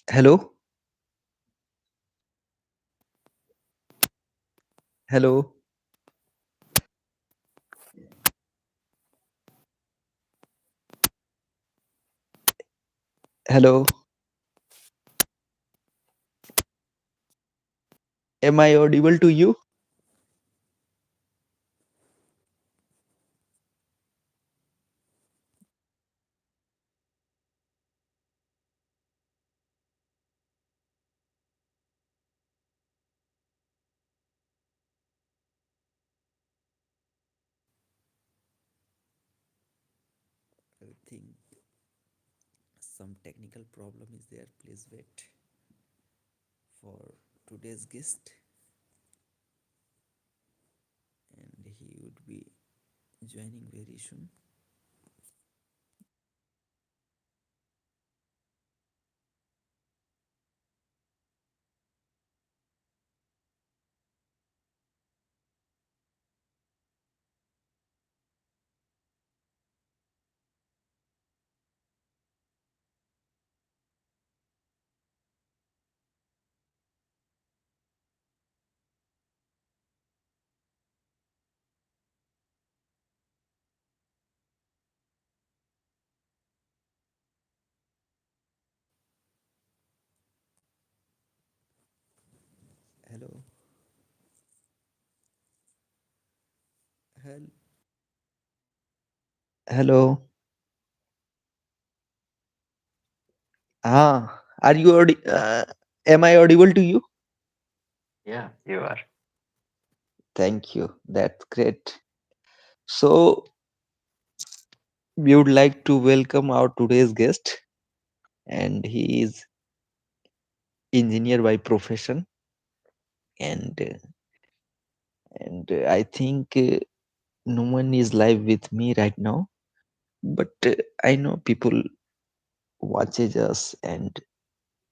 Hello, hello, hello. Am I audible to you? I think some technical problem is there. Please wait for today's guest, and he would be joining very soon. Hello, hello, hello. Are you am I audible to you? Yeah, you are. Thank you. That's great. So we would like to welcome our today's guest, and he is engineer by profession, and I think no one is live with me right now, but I know people watches us and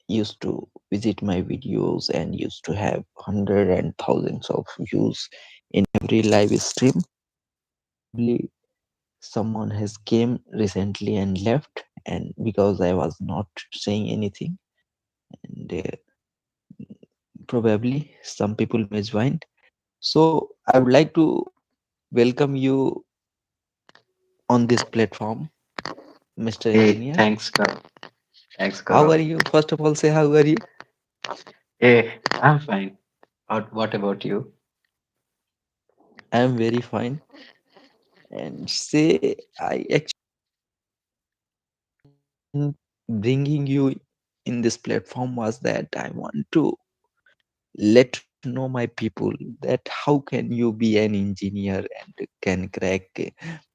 used to visit my videos and used to have hundred and thousands of views in every live stream. Probably someone has came recently and left, and because I was not saying anything, and probably some people may join. So I would like to welcome you on this platform, Mr. Hey, Engineer. thanks, Gaurav. Thanks, How are Gaurav. you? First of all, say how are you? Hey, I'm fine. What about you? I am very fine. And say I actually bringing you in this platform was that I want to let to know my people that how can you be an engineer and can crack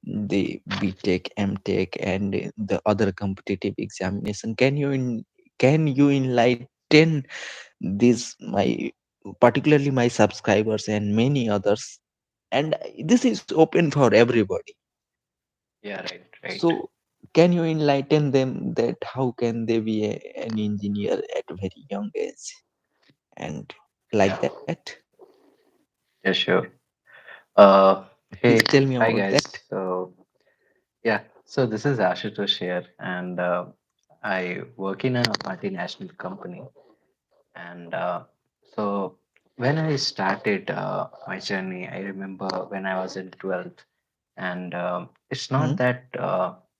the BTech, MTech, and the other competitive examination. Can you enlighten this my particularly my subscribers and many others? And this is open for everybody. Yeah, right, right. So, can you enlighten them that how can they be an engineer at a very young age and like Yeah, that? yeah, sure. Please Hey, tell me hi about guys. that. So this is Ashutosh here, and I work in a multinational company. And so when I started my journey, I remember when I was in 12th, and it's not Hmm? that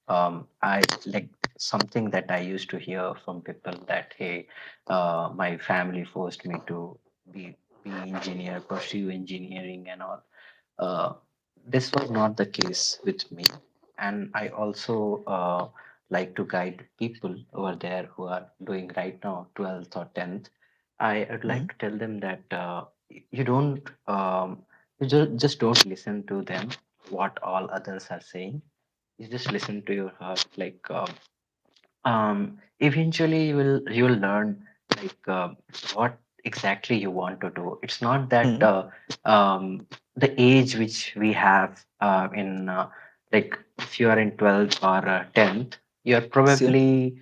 I like something that I used to hear from people that, hey, my family forced me to be engineer, pursue engineering and all. Uh, this was not the case with me. And I also like to guide people over there who are doing right now 12th or 10th. I would Hmm? like to tell them that you don't, just don't listen to them, what all others are saying. You just listen to your heart. Eventually you will learn like what exactly you want to do. It's not that Hmm? the age which we have in like if you are in 12th or 10th, you're Sure. probably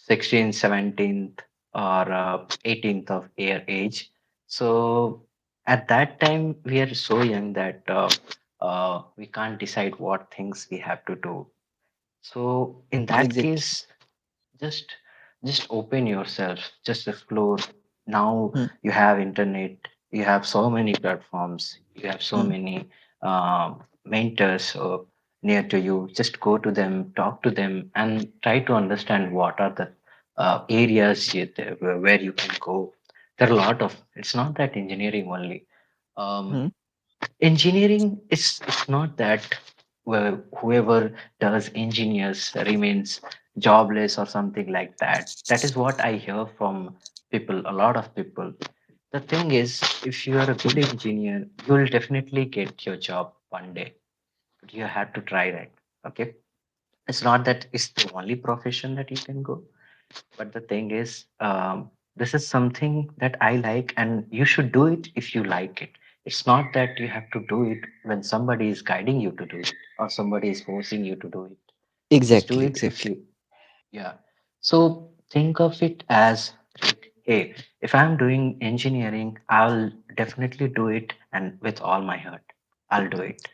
16th, 17th or 18th of year age. So at that time we are so young that we can't decide what things we have to do. So in that Exactly. case, just just open yourself, just explore. Now mm, you have internet, you have so many platforms, you have so mm, many mentors near to you. Just go to them, talk to them, and try to understand what are the areas where you can go. There are a lot of, it's not that engineering only. um, mm. Engineering is not that where whoever does engineers remains jobless or something like that. That is what I hear from people, a lot of people. The thing is, if you are a good engineer, you will definitely get your job one day. But you have to try that. Okay. It's not that it's the only profession that you can go, but the thing is, this is something that I like, and you should do it if you like it. It's not that you have to do it when somebody is guiding you to do it or somebody is forcing you to do it. Just do Exactly, it if exactly. you, yeah. So think of it as, like, hey, if I'm doing engineering, I'll definitely do it and with all my heart. I'll do it.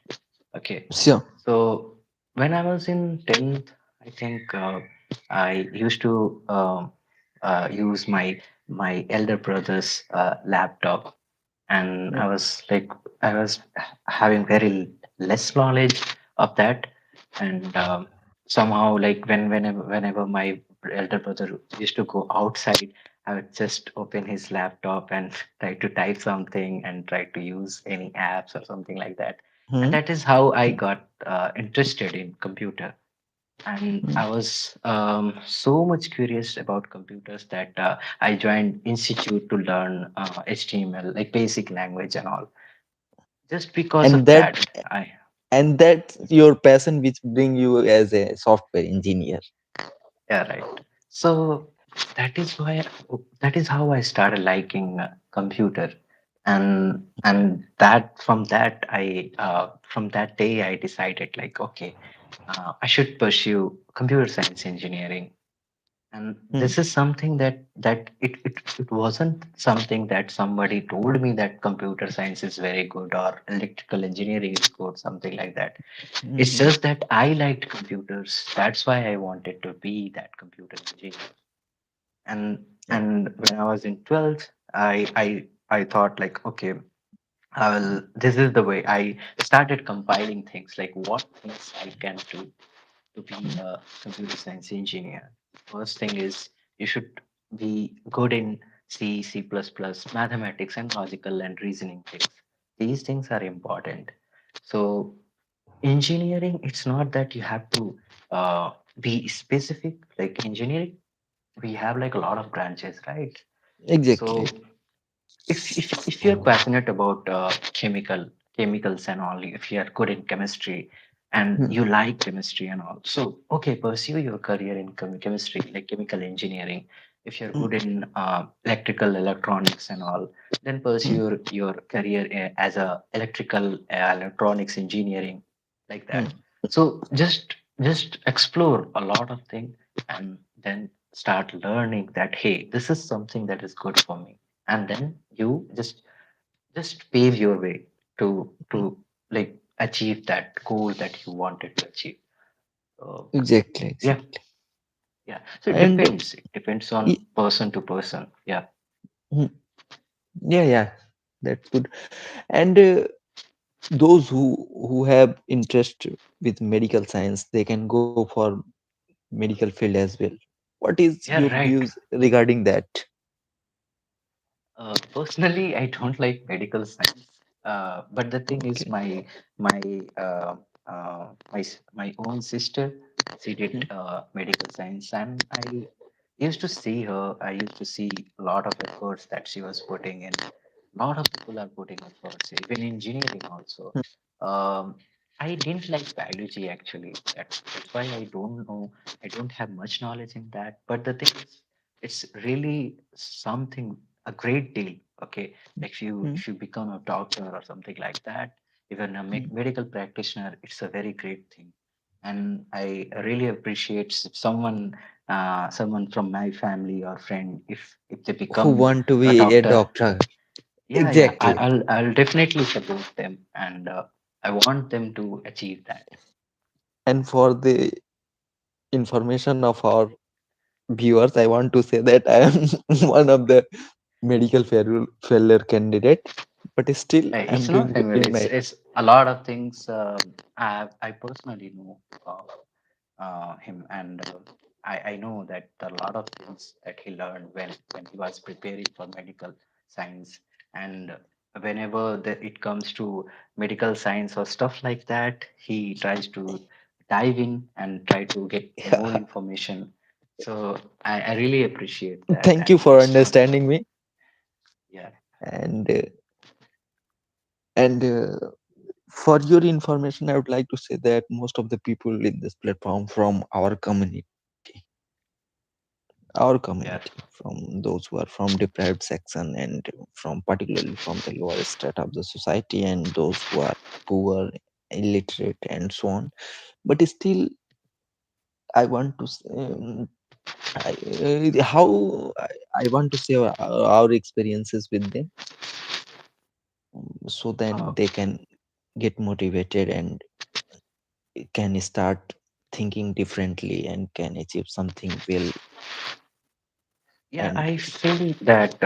Okay. Sure. So when I was in 10th, I think I used to use my elder brother's laptop, and Mm, I was having very less knowledge of that, and somehow, like, whenever my elder brother used to go outside, I would just open his laptop and try to type something and try to use any apps or something like that. And mm, that is how I got interested in computer. And mm. I was so much curious about computers that I joined institute to learn HTML, like basic language and all. Just because And of that that, I and that's your passion which bring you as a software engineer. yeah, right. So that is how I started liking computer, and that from that day I decided, like, okay, I should pursue computer science engineering. And Mm, this is something it wasn't something that somebody told me that computer science is very good or electrical engineering is good, something like that. It's mhm, just that I liked computers. That's why I wanted to be that computer engineer. And yeah, when I was in 12th, I thought, like, okay, I will, this is the way. I started compiling things, like what things I can do to be mm, a computer science engineer. First thing is, you should be good in C, C++, mathematics, and logical and reasoning things. These things are important. So engineering, it's not that you have to be specific. Like engineering, we have like a lot of branches, right? exactly. So if you're passionate about chemicals and all, if you are good in chemistry and Mm, you like chemistry and all, so okay, pursue your career in chemistry, like chemical engineering. If you're mm, good in electrical electronics and all, then pursue mm, your career as a electrical electronics engineering, like that. mm. So just explore a lot of things, and then start learning that, hey, this is something that is good for me. And then you just pave your way Mm. to like achieve that goal that you wanted to achieve. So Exactly, yeah, exactly. yeah, so And it depends on y- person to person. Yeah, mm, yeah, yeah, that's good. And those who have interest with medical science, they can go for medical field as well. What is your yeah, right. views regarding that? Personally, I don't like medical science. But the thing is, Okay. my my own sister, she did Mm, medical science, and I used to see her. I used to see a lot of efforts that she was putting in. A lot of people are putting efforts, even engineering also. mm, Um, I didn't like biology actually. That's why I don't know. I don't have much knowledge in that. But the thing is, it's really something, a great deal. Okay, mm, if you become a doctor or something like that, even a mm. medical practitioner, it's a very great thing. And I really appreciate someone from my family or friend, if they Who become want to a be a doctor. doctor? Yeah, yeah, Exactly. I'll definitely support them, and I want them to achieve that. And for the information of our viewers, I want to say that I am one of the medical failure candidate, but still I'm It's doing not good family. in my. It's a lot of things. I personally know him, and I know that a lot of things that he learned when he was preparing for medical science, and whenever it comes to medical science or stuff like that, he tries to dive in and try to get more information. So I really appreciate that, Thank you and for it's not. understanding me. Yeah, And for your information, I would like to say that most of the people in this platform from our yeah, community, from those who are from deprived section, and from particularly from the lower strata of the society, and those who are poor, illiterate, and so on. But still, I want to say, I want to share our experiences with them, so then uh, they can get motivated and can start thinking differently and can achieve something well. yeah. And I feel that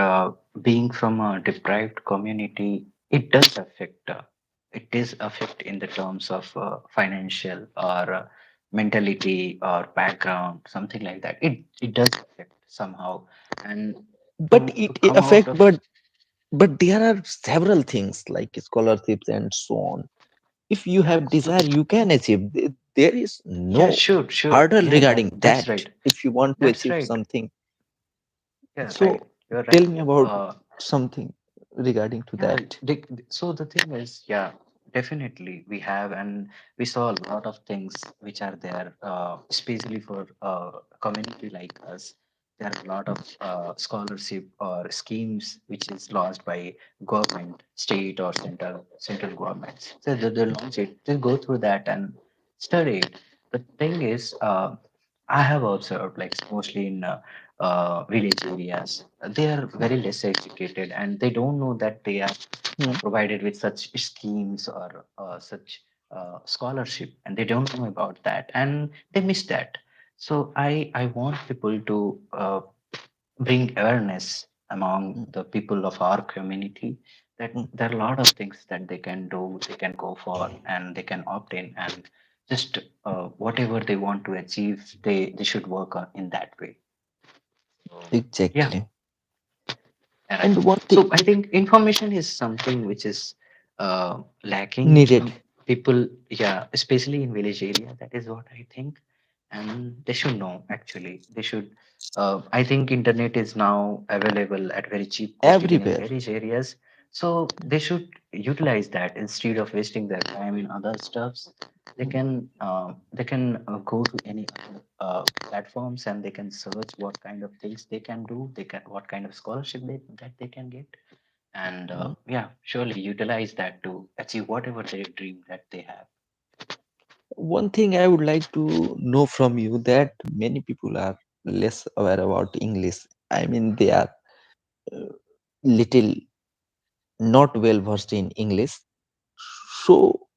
being from a deprived community, it does affect. It is affect in the terms of financial or mentality or background, something like that. It does affect somehow, and but to it come out affect of. but there are several things like scholarships and so on. If you Yeah, have desire, you can achieve. There is yeah, no sure, sure. hurdle Yeah, regarding that's that. right. If you want to That's achieve right. something, Yeah, right. so You're tell right. me about Uh, something regarding to Yeah, that. so the thing is, yeah, definitely we have, and we saw a lot of things which are there, especially for community like us. There are a lot of scholarship or schemes which is launched by government, state or central governments. So they launch it. Just go through that and study it. The thing is, I have observed, like mostly in village areas, they are very less educated and they don't know that they are Hmm. provided with such schemes or such scholarship, and they don't know about that and they miss that. So I want people to bring awareness among Hmm. the people of our community that Hmm. there are a lot of things that they can do, they can go for, and they can opt in, and just whatever they want to achieve, they should work on in that way. So, yeah. Exactly. Yeah, right. And one thing So I think information is something which is lacking. needed. People, yeah, especially in village area. That is what I think, and they should know. Actually, they should. I think internet is now available at very cheap cost even in Everywhere. village areas. So they should utilize that instead of wasting their time in other stuffs. Hmm. They can go to any other platforms and they can search what kind of things they can do. They can what kind of scholarship that they can get, and Hmm. yeah, surely utilize that to achieve whatever their dream that they have. One thing I would like to know from you, that many people are less aware about English. I mean, they are uh, little not well versed in English, so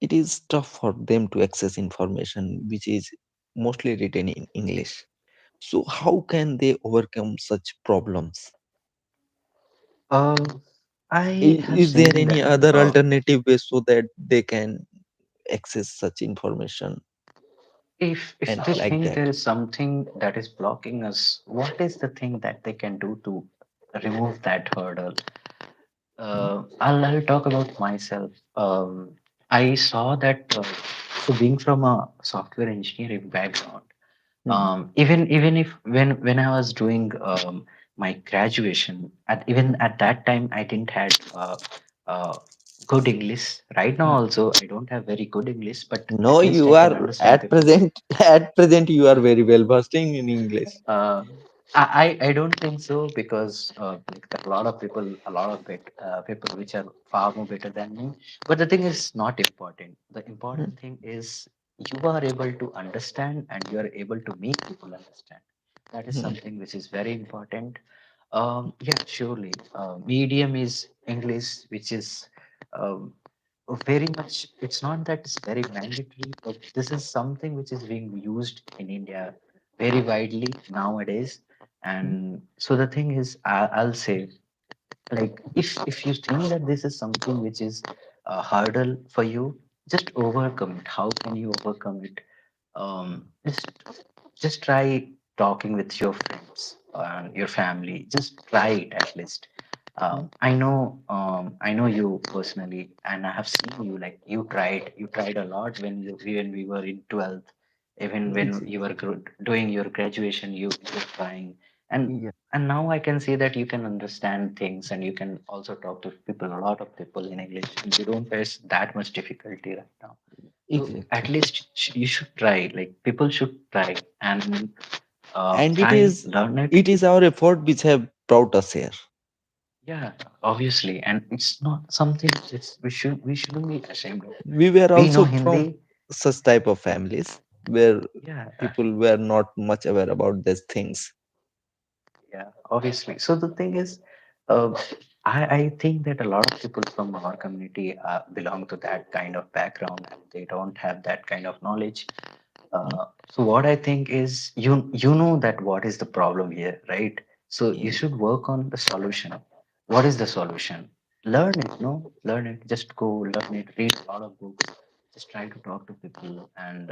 it is tough for them to access information which is mostly written in English. So how can they overcome such problems? Um, I have Is there seen any that other alternative way so that they can access such information if and they like think there that? is something that is blocking us, what is the thing that they can do to remove that hurdle? Mm, I'll talk about myself. I saw that. So being from a software engineering background, mm, even if when I was doing my graduation, even mm, at that time I didn't had uh, good English. Right now mm. also I don't have very good English, but No, at least you I can are understand at people. present at present you are very well versed in English. Uh, I don't think so because like there are a lot of people, a lot of people which are far more better than me. But the thing is not important. The Mm, important thing is you are able to understand and you are able to make people understand. That is mm. something which is very important. Yeah, surely. Medium is English, which is um, very much. It's not that it's very mandatory, but this is something which is being used in India very widely nowadays. And so the thing is, I'll say, like, if you think that this is something which is a hurdle for you, just overcome it. How can you overcome it? Just try talking with your friends and your family. Just try it at least. I know you personally, and I have seen you. Like, you tried a lot when we were in 12th, even when Exactly. you were doing your graduation. You were trying, and Yeah, and now I can see that you can understand things, and you can also talk to people, a lot of people in English, and you don't face that much difficulty right now. So at exactly. least you should try. Like, people should try and And try learn it. it is our effort which have brought us here. Yeah, obviously, and it's not something it's we shouldn't be ashamed of. We were We know also from Hindi. such type of families where Yeah, people were not much aware about these things. yeah, obviously. So the thing is, uh, I think that a lot of people from our community belong to that kind of background, and they don't have that kind of knowledge. Mm. So what I think is, you know that what is the problem here, right? So you Yeah. should work on the solution. What is the solution? Learn it, no? Learn it. Just go learn it. Read a lot of books. Just try to talk to people and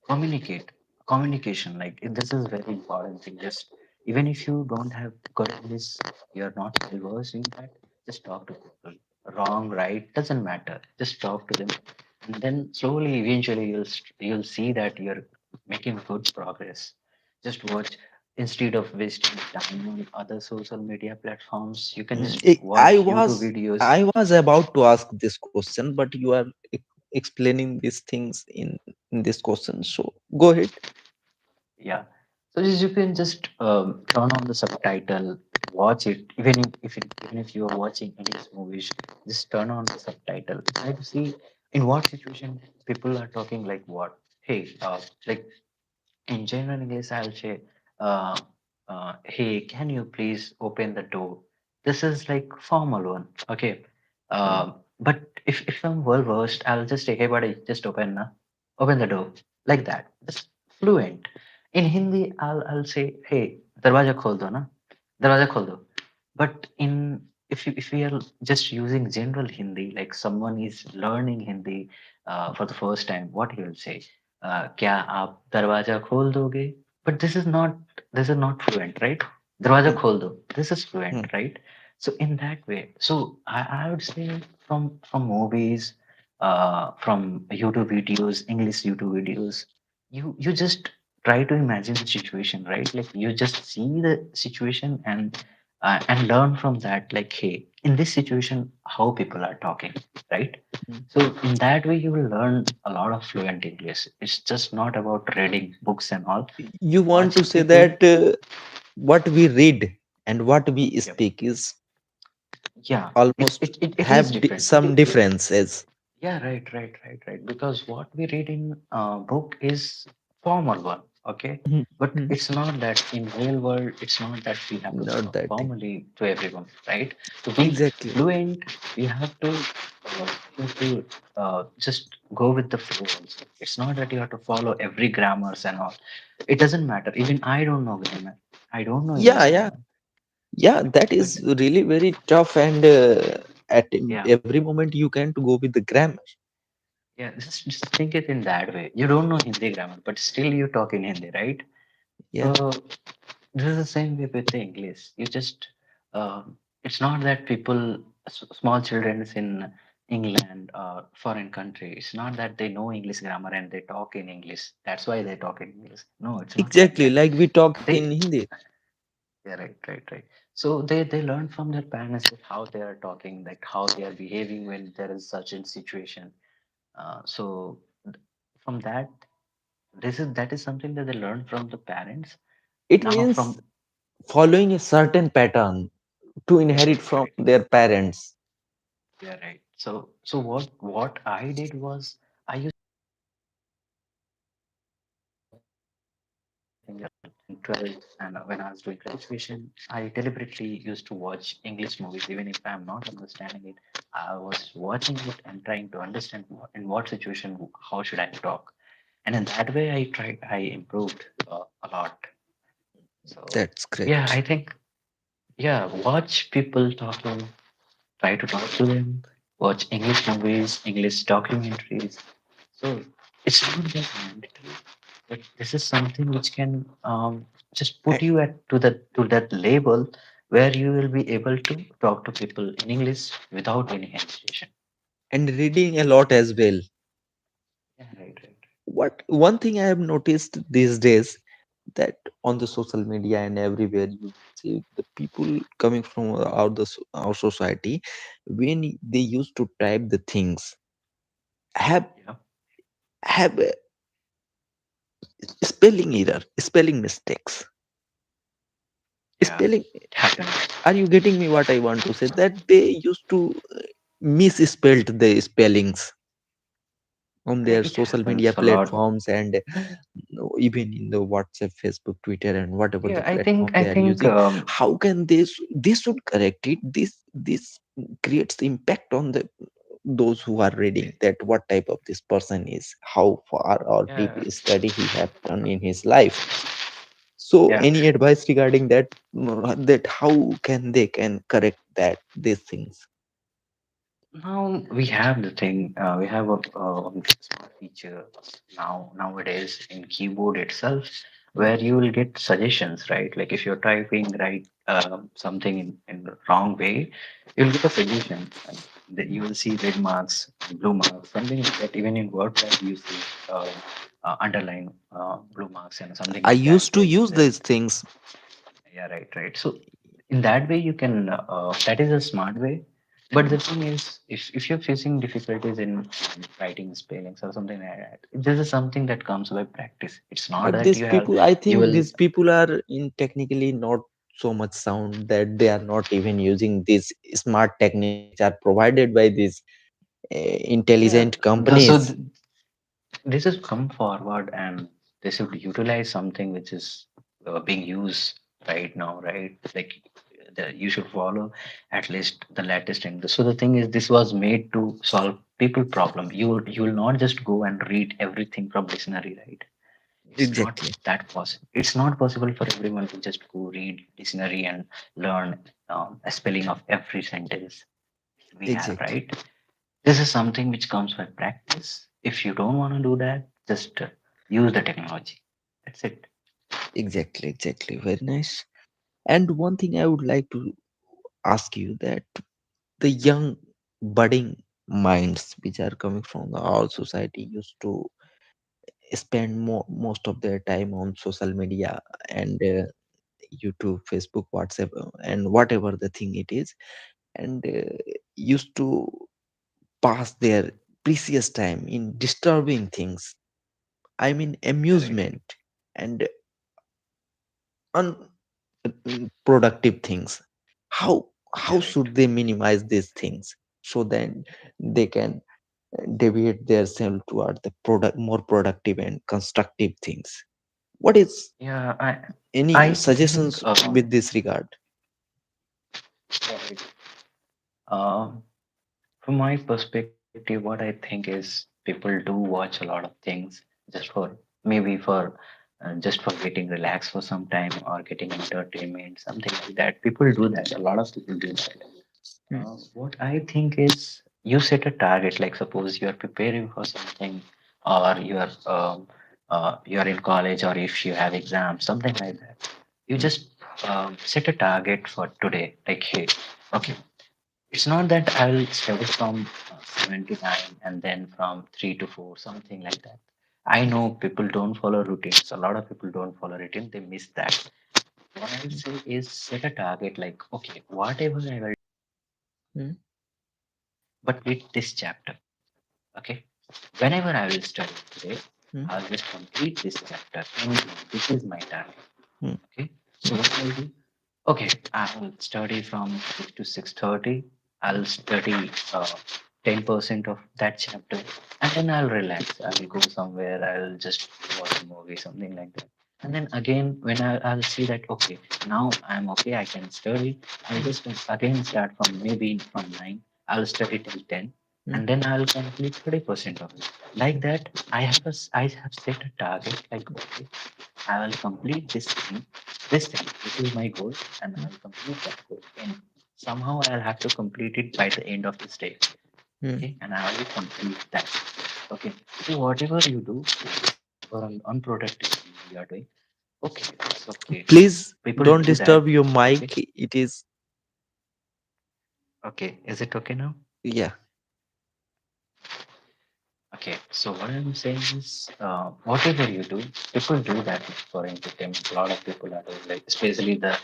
communicate. Communication, like, this is very important thing. Just, even if you don't have good English, you're not well versed in that. Just talk to people. Wrong, right, doesn't matter. Just talk to them, and then slowly, eventually, you'll see that you're making good progress. Just watch. Instead of wasting time on other social media platforms, you can Mm. just I watch YouTube was videos. I was about to ask this question, but you are explaining these things in this question. So go ahead. Yeah. So just you can just turn on the subtitle, watch it. Even if you are watching English movies, just turn on the subtitle. Try to see in what situation people are talking like what. Hey, like, in general English, I'll say, uh, hey, can you please open the door? This is like formal one, okay. Mm. But if I'm well versed, I'll just say, hey, buddy, just open the door, like that. Just fluent. In Hindi, I'll say, hey, darwaja khol do na, darwaja khol do. But in if we are just using general Hindi, like someone is learning Hindi for the first time, what he will say, क्या आप दरवाजा खोल दोगे? But this is not fluent, right? दरवाजा Mm. खोल दो. This is Mm. fluent, right? So in that way, so I would say, from movies, from YouTube videos, English YouTube videos, you just try to imagine the situation, right? Like, you just see the situation and learn from that. Like, hey, in this situation, how people are talking, right? Mm. So in that way, you will learn a lot of fluent English. It's just not about reading books and all. You want to Watching say people. that what we read and what we Yep. speak is Yeah, almost it is have different. some differences. Yeah, right. Because what we read in book is formal one, okay? Mhm. But Mhm. it's not that in real world, it's not that we have to Not talk that thing. formally to everyone, right? To be Exactly. fluent, we have to just go with the flow also. It's not that you have to follow every grammars and all. It doesn't matter. Even I don't know grammar. I don't know Yeah, English yeah, grammar. yeah. That But is really very tough, and at yeah, every moment you can to go with the grammar. yeah, just think it in that way. You don't know Hindi grammar, but still you talk in Hindi, right? Yeah, So this is the same way with the English. You just, it's not that people, small children in England or foreign country, it's not that they know English grammar and they talk in English. That's why they talk in English. No, it's not like exactly. that. Like we talk in They, Hindi. yeah, right. So they learn from their parents that how they are talking, like how they are behaving when there is such a situation. So from that, that is something that they learn from the parents. It Now means from, following a certain pattern to yeah, inherit from right. their parents. Yeah, right. So what I did was, I used in 12th, and when I was doing graduation, I deliberately used to watch English movies even if I'm not understanding it. I was watching it and trying to understand in what situation how should I talk. And in that way, I improved a lot. So That's yeah, great. I think, yeah, watch people talking, try to talk to them, watch English movies, English documentaries. So it's not just mandatory, but this is something which can just put A- you at to that label where you will be able to talk to people in English without any hesitation. and reading a lot as well. Yeah, right, right. What one thing I have noticed these days, that on the social media and everywhere you see the people coming from our society, when they used to type the things, have Yeah, have spelling error, spelling mistakes, yeah, spelling. it happens. Are you getting me? What I want to say, that they used to misspelled the spellings on their It social happens media a lot. platforms, and even in the WhatsApp, Facebook, Twitter, and whatever Yeah, the platform I they are think using. How can they should correct it? This creates impact on the those who are reading, that what type of this person is, how far or deep yeah, study he have done in his life. So yeah. any advice regarding that, that how can they can correct that these things? Now we have the thing. We have a smart feature nowadays in keyboard itself, where you will get suggestions, right? Like if you're typing right something in the wrong way, you'll get a suggestion. And that you will see red marks, blue marks, something like that. Even in WordPad, you see underline blue marks and something I like that. used to use these things. Yeah, right, right. So in that way, you can. That is a smart way. But the thing is, if you're facing difficulties in writing spellings or something like that, this is something that comes by practice. It's not But that these you have people, I you think will. these people are in technically not so much sound, that they are not even using these smart techniques which are provided by these Yeah. intelligent So companies. this is come forward and they should utilize something which is being used right now, right? Like you should follow at least the latest thing. So the thing is, this was made to solve people problem. You will not just go and read everything from dictionary, right? It's not Exactly, that possible. It's not possible for everyone to just go read dictionary and learn a spelling of every sentence we have, exactly, right? This is something which comes by practice. If you don't want to do that, just use the technology. That's it. exactly. Very nice. And one thing I would like to ask you, that the young budding minds which are coming from our society used to spend most of their time on social media and YouTube, Facebook, WhatsApp, and whatever the thing it is, and used to pass their precious time in disturbing things. I mean, Yeah, right. amusement and unproductive things. How Yeah, right. should they minimize these things, so then they can deviate themselves toward the product more productive and constructive things? What is Yeah, any I think suggestions with this regard? yeah, right. Um, from my perspective, what I think is people do watch a lot of things just for maybe for just for getting relaxed for some time or getting entertainment, something like that. People do that. A lot of people do that. Hmm, What I think is you set a target. Like suppose you are preparing for something, or you are in college, or if you have exams, something like that. You hmm, just set a target for today. Like, hey, okay, it's not that I'll study from 7 to 9 and then from 3 to 4, something like that. I know people don't follow routines. A lot of people don't follow routine. They miss that. What I would hmm, say is set a target. Like, okay, whatever I will, hmm, but with this chapter. Okay, whenever I will study today, hmm, I'll just complete this chapter. Anything. This is my target. hmm, Okay, so what I'll do? Okay, I'll study from 6 to 6:30. I'll study 10% of that chapter, and then I'll relax. I'll go somewhere. I'll just watch a movie, something like that. And then again, when I'll see that okay, now I'm okay, I can study. I'll just again start from maybe from 9. I'll study till 10. mm, and then I'll complete 30% of it. Like that, I have set a target like, okay, I will complete this thing, which is my goal, and mm, I'll complete that goal. And somehow I'll have to complete it by the end of this day. mm. Okay, and I will complete that. Okay, so whatever you do for an unproductive thing you are doing, okay, it's okay. Please People don't do that. disturb your Okay, mic. It is, okay, is it okay now? yeah, Okay, so what I'm saying is, whatever you do, people do that for entertainment. A lot of people are doing, like, especially the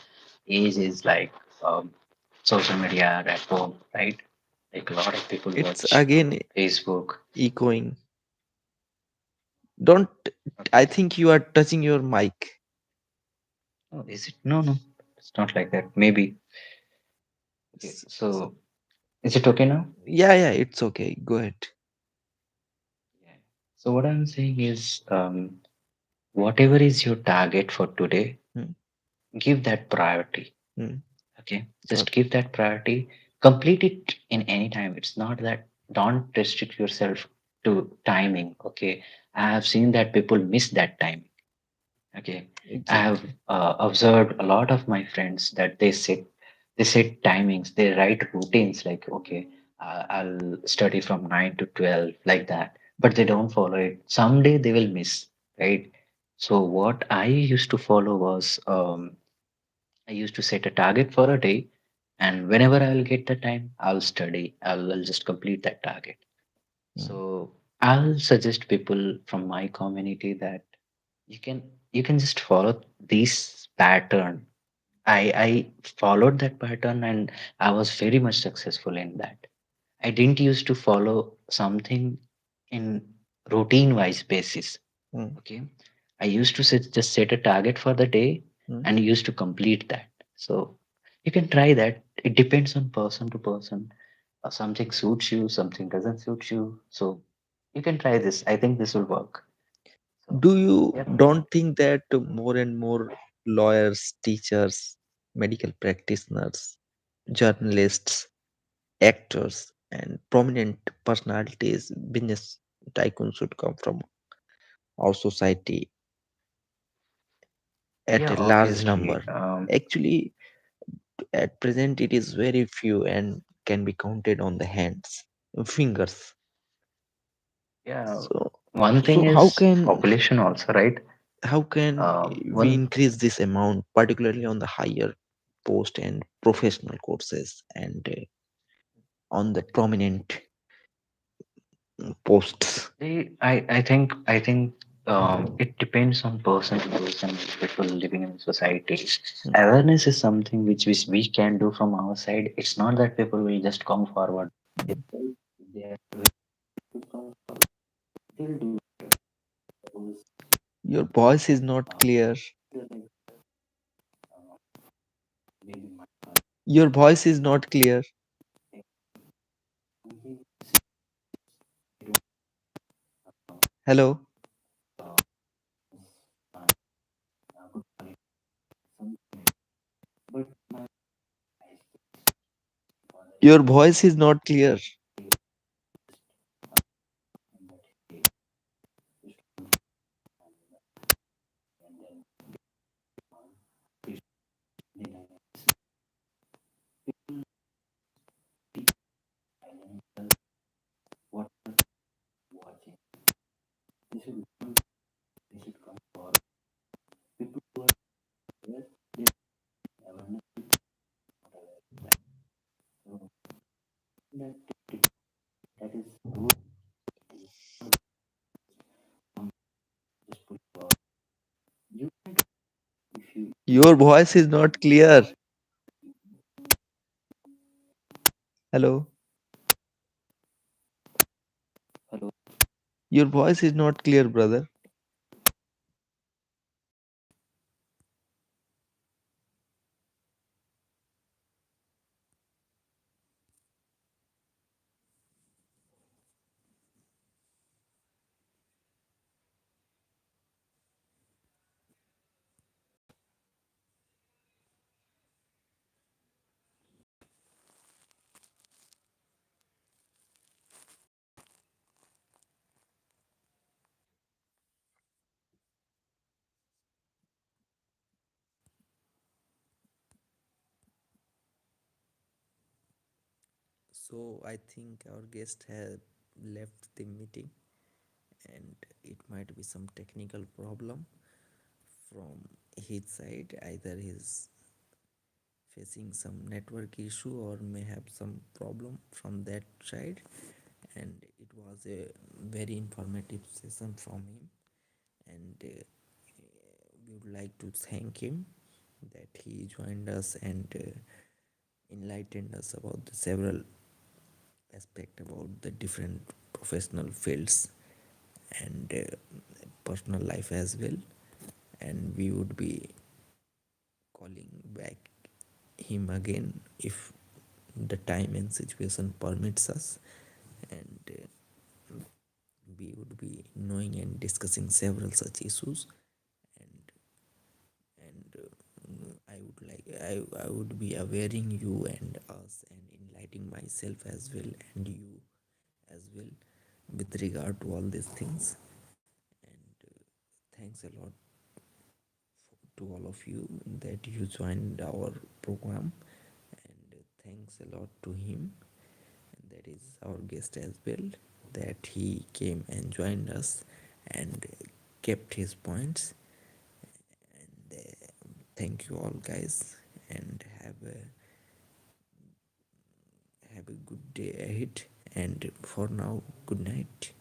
age is like social media at home, right? Like a lot of people it's watch again Facebook. echoing. Don't, I Okay. think you are touching your mic. Oh, is it? No, no, it's not like that. Maybe. Okay, S- so is it okay now? Yeah, yeah, it's okay. Go ahead. Yeah. So what I'm saying is, whatever is your target for today, Mm, give that priority. mm, Okay, just okay. give that priority. Complete it in any time. It's not that, don't restrict yourself to timing. Okay, I have seen that people miss that time. Okay, I have Exactly. observed a lot of my friends that they set timings. They write routines like, okay, I'll study from 9 to 12, like that, but they don't follow it. Someday they will miss, right? So what I used to follow was, I used to set a target for a day, and whenever I will get the time, I'll study. I'll just complete that target. Mm, So I'll suggest people from my community that you can you can just follow this pattern. I followed that pattern, and I was very much successful in that. I didn't used to follow something in routine wise basis. mm, Okay, I used to just set a target for the day mm. and used to complete that. So you can try that. It depends on person to person. Something suits you, something doesn't suit you. So you can try this. I think this will work. So Do you yeah, don't think that more and more lawyers, teachers, medical practitioners, journalists, actors, and prominent personalities, business tycoons should come from our society at yeah, a large obviously. number? Actually, at present, it is very few and can be counted on the hands, fingers. Yeah. So, One thing so how is can population also, right? how can we One increase this amount, particularly on the higher post and professional courses and on the prominent posts? I think it depends on person to person, people living in society. Mm. Awareness is something which we can do from our side. It's not that people will just come forward. Mm. They are they'll do Your voice is not clear. Your voice is not clear. Hello. Your voice is not clear. Your voice is not clear. Hello. Your voice is not clear, brother. So I think our guest has left the meeting, and it might be some technical problem from his side. Either he's facing some network issue or may have some problem from that side. And it was a very informative session from him, and we would like to thank him that he joined us and enlightened us about the several aspect about the different professional fields and personal life as well. And we would be calling back him again if the time and situation permits us, and we would be knowing and discussing several such issues. And I would I would be awareing you and us and enlightening myself as well and you as well with regard to all these things. And thanks a lot to all of you that you joined our program, and thanks a lot to him, and that is our guest as well, that he came and joined us and kept his points. And thank you all guys, and have a good day ahead, and for now, good night.